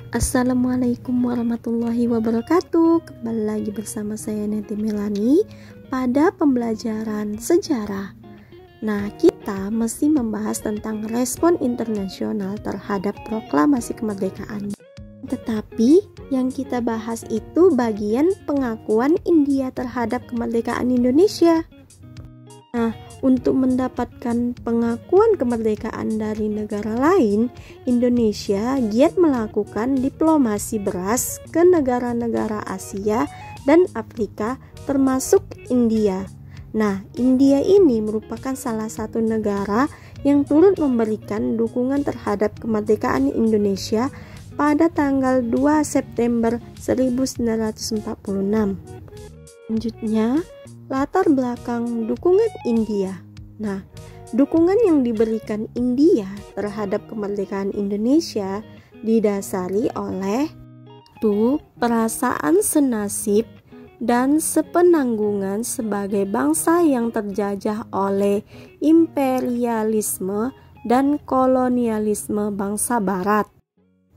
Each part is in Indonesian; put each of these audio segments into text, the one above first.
Assalamualaikum warahmatullahi wabarakatuh. Kembali lagi bersama saya Neti Melani pada pembelajaran sejarah. Nah, kita mesti membahas tentang respon internasional terhadap proklamasi kemerdekaan. Tetapi yang kita bahas itu bagian pengakuan India terhadap kemerdekaan Indonesia. Nah, untuk mendapatkan pengakuan kemerdekaan dari negara lain, Indonesia giat melakukan diplomasi beras ke negara-negara Asia dan Afrika termasuk India. Nah, India ini merupakan salah satu negara yang turut memberikan dukungan terhadap kemerdekaan Indonesia pada tanggal 2 September 1946. Selanjutnya, latar belakang dukungan India. Nah, dukungan yang diberikan India terhadap kemerdekaan Indonesia didasari oleh perasaan senasib dan sepenanggungan sebagai bangsa yang terjajah oleh imperialisme dan kolonialisme bangsa Barat.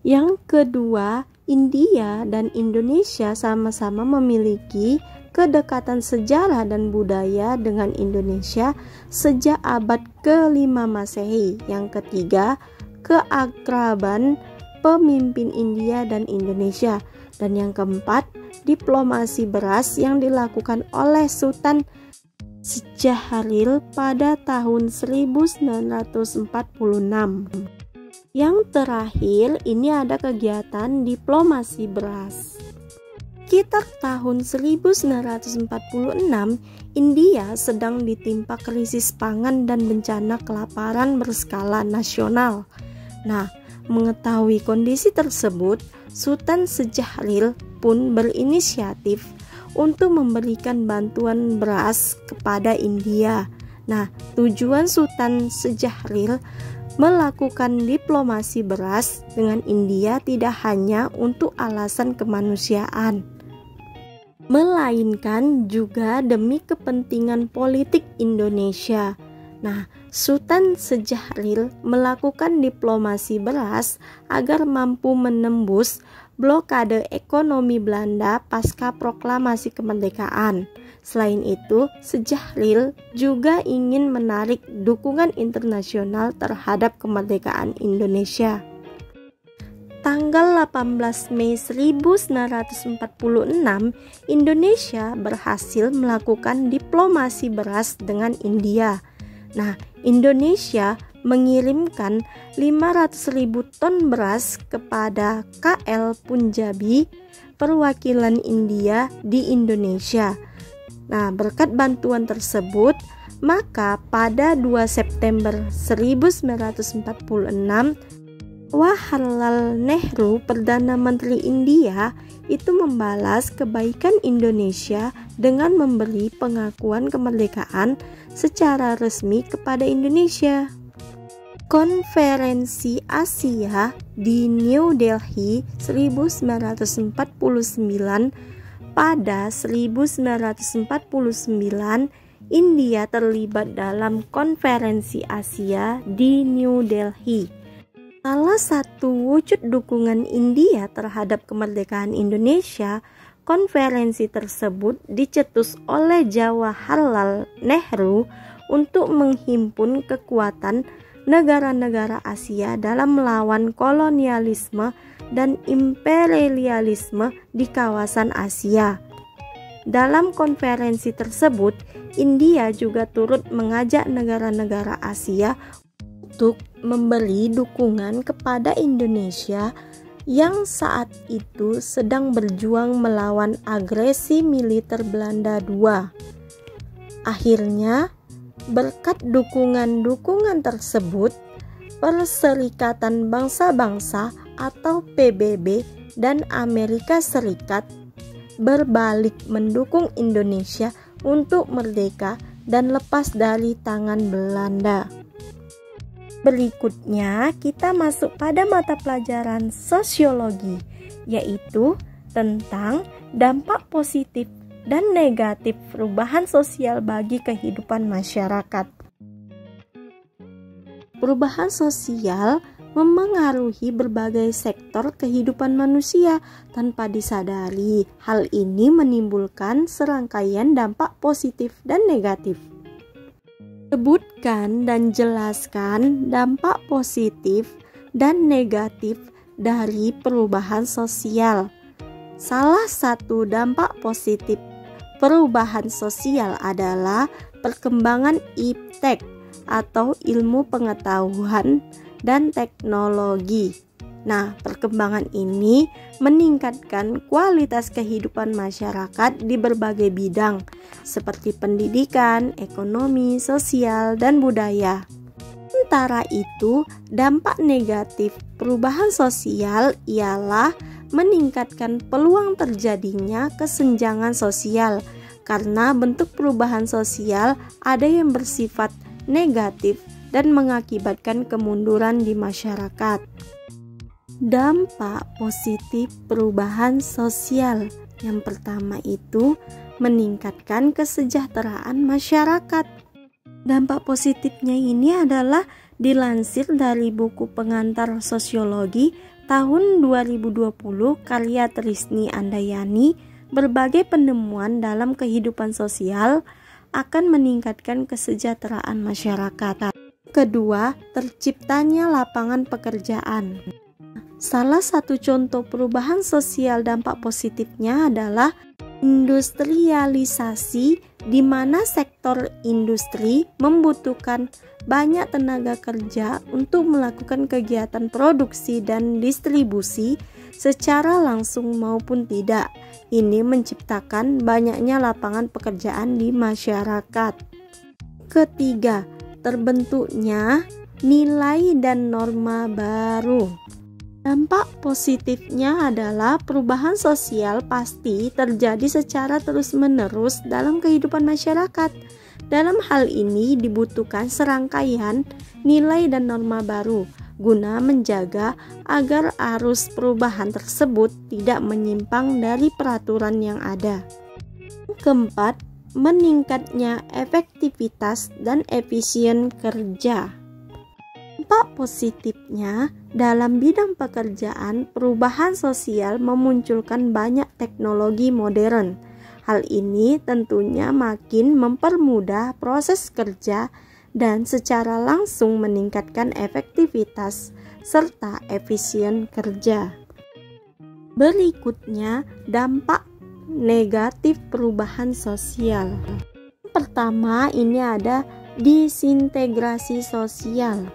Yang kedua, India dan Indonesia sama-sama memiliki kedekatan sejarah dan budaya dengan Indonesia sejak abad ke-5 Masehi. Yang ketiga, keakraban pemimpin India dan Indonesia. Dan yang keempat, diplomasi beras yang dilakukan oleh Sultan Syahrir pada tahun 1946. Yang terakhir, ini ada kegiatan diplomasi beras. Sekitar tahun 1946, India sedang ditimpa krisis pangan dan bencana kelaparan berskala nasional. Nah, mengetahui kondisi tersebut, Sultan Syahrir pun berinisiatif untuk memberikan bantuan beras kepada India. Nah, tujuan Sultan Syahrir melakukan diplomasi beras dengan India tidak hanya untuk alasan kemanusiaan, melainkan juga demi kepentingan politik Indonesia. Nah, Sultan Syahrir melakukan diplomasi beras agar mampu menembus blokade ekonomi Belanda pasca proklamasi kemerdekaan. Selain itu, Syahrir juga ingin menarik dukungan internasional terhadap kemerdekaan Indonesia. Tanggal 18 Mei 1946, Indonesia berhasil melakukan diplomasi beras dengan India. Nah, Indonesia mengirimkan 500.000 ton beras kepada KL Punjabi, perwakilan India di Indonesia. Nah, berkat bantuan tersebut, maka pada 2 September 1946, Jawaharlal Nehru, Perdana Menteri India, itu membalas kebaikan Indonesia dengan memberi pengakuan kemerdekaan secara resmi kepada Indonesia. Konferensi Asia di New Delhi 1949. Pada 1949, India terlibat dalam Konferensi Asia di New Delhi. Salah satu wujud dukungan India terhadap kemerdekaan Indonesia, konferensi tersebut dicetus oleh Jawaharlal Nehru untuk menghimpun kekuatan negara-negara Asia dalam melawan kolonialisme dan imperialisme di kawasan Asia. Dalam konferensi tersebut, India juga turut mengajak negara-negara Asia untuk memberi dukungan kepada Indonesia yang saat itu sedang berjuang melawan agresi militer Belanda II. Akhirnya, berkat dukungan-dukungan tersebut, Perserikatan Bangsa-Bangsa atau PBB dan Amerika Serikat berbalik mendukung Indonesia untuk merdeka dan lepas dari tangan Belanda. Berikutnya, kita masuk pada mata pelajaran sosiologi, yaitu tentang dampak positif dan negatif perubahan sosial bagi kehidupan masyarakat. Perubahan sosial memengaruhi berbagai sektor kehidupan manusia tanpa disadari. Hal ini menimbulkan serangkaian dampak positif dan negatif. Sebutkan dan jelaskan dampak positif dan negatif dari perubahan sosial. Salah satu dampak positif perubahan sosial adalah perkembangan iptek atau ilmu pengetahuan dan teknologi. Nah, perkembangan ini meningkatkan kualitas kehidupan masyarakat di berbagai bidang seperti pendidikan, ekonomi, sosial, dan budaya. Sementara itu, dampak negatif perubahan sosial ialah meningkatkan peluang terjadinya kesenjangan sosial karena bentuk perubahan sosial ada yang bersifat negatif dan mengakibatkan kemunduran di masyarakat. Dampak positif perubahan sosial yang pertama itu meningkatkan kesejahteraan masyarakat. Dampak positifnya ini adalah dilansir dari buku pengantar sosiologi tahun 2020 karya Trisni Andayani, berbagai penemuan dalam kehidupan sosial akan meningkatkan kesejahteraan masyarakat. Kedua, terciptanya lapangan pekerjaan. Salah satu contoh perubahan sosial dampak positifnya adalah industrialisasi, di mana sektor industri membutuhkan banyak tenaga kerja untuk melakukan kegiatan produksi dan distribusi secara langsung maupun tidak. Ini menciptakan banyaknya lapangan pekerjaan di masyarakat. Ketiga, terbentuknya nilai dan norma baru. Dampak positifnya adalah perubahan sosial pasti terjadi secara terus-menerus dalam kehidupan masyarakat. Dalam hal ini dibutuhkan serangkaian nilai dan norma baru guna menjaga agar arus perubahan tersebut tidak menyimpang dari peraturan yang ada. Keempat, meningkatnya efektivitas dan efisien kerja. Dampak positifnya dalam bidang pekerjaan, perubahan sosial memunculkan banyak teknologi modern. Hal ini tentunya makin mempermudah proses kerja dan secara langsung meningkatkan efektivitas serta efisien kerja. Berikutnya, dampak negatif perubahan sosial. Pertama, ini ada disintegrasi sosial.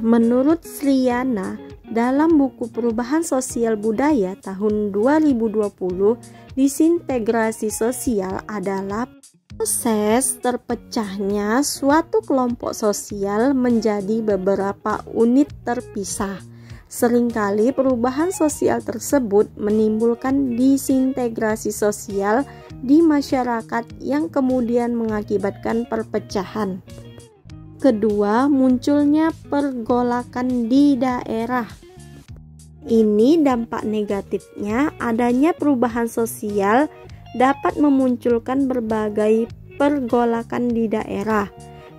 Menurut Sriana, dalam buku Perubahan Sosial Budaya tahun 2020, disintegrasi sosial adalah proses terpecahnya suatu kelompok sosial menjadi beberapa unit terpisah. Seringkali perubahan sosial tersebut menimbulkan disintegrasi sosial di masyarakat yang kemudian mengakibatkan perpecahan. Kedua, munculnya pergolakan di daerah. Ini dampak negatifnya, adanya perubahan sosial dapat memunculkan berbagai pergolakan di daerah.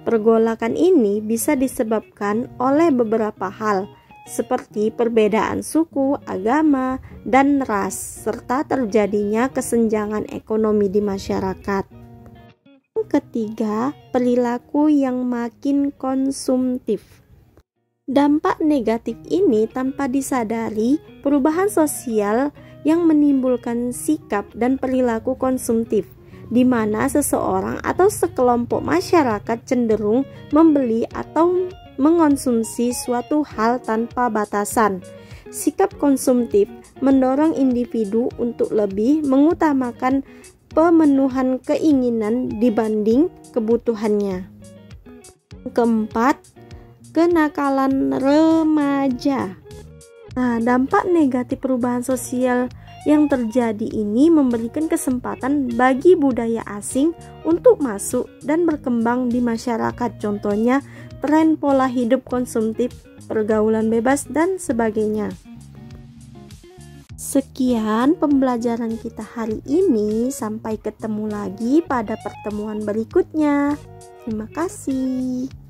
Pergolakan ini bisa disebabkan oleh beberapa hal, seperti perbedaan suku, agama, dan ras, serta terjadinya kesenjangan ekonomi di masyarakat. Ketiga, perilaku yang makin konsumtif. Dampak negatif ini tanpa disadari perubahan sosial yang menimbulkan sikap dan perilaku konsumtif, di mana seseorang atau sekelompok masyarakat cenderung membeli atau mengonsumsi suatu hal tanpa batasan. Sikap konsumtif mendorong individu untuk lebih mengutamakan pemenuhan keinginan dibanding kebutuhannya. Keempat, kenakalan remaja. Nah, dampak negatif perubahan sosial yang terjadi ini memberikan kesempatan bagi budaya asing untuk masuk dan berkembang di masyarakat. Contohnya, tren pola hidup konsumtif, pergaulan bebas, dan sebagainya. Sekian pembelajaran kita hari ini. Sampai ketemu lagi pada pertemuan berikutnya. Terima kasih.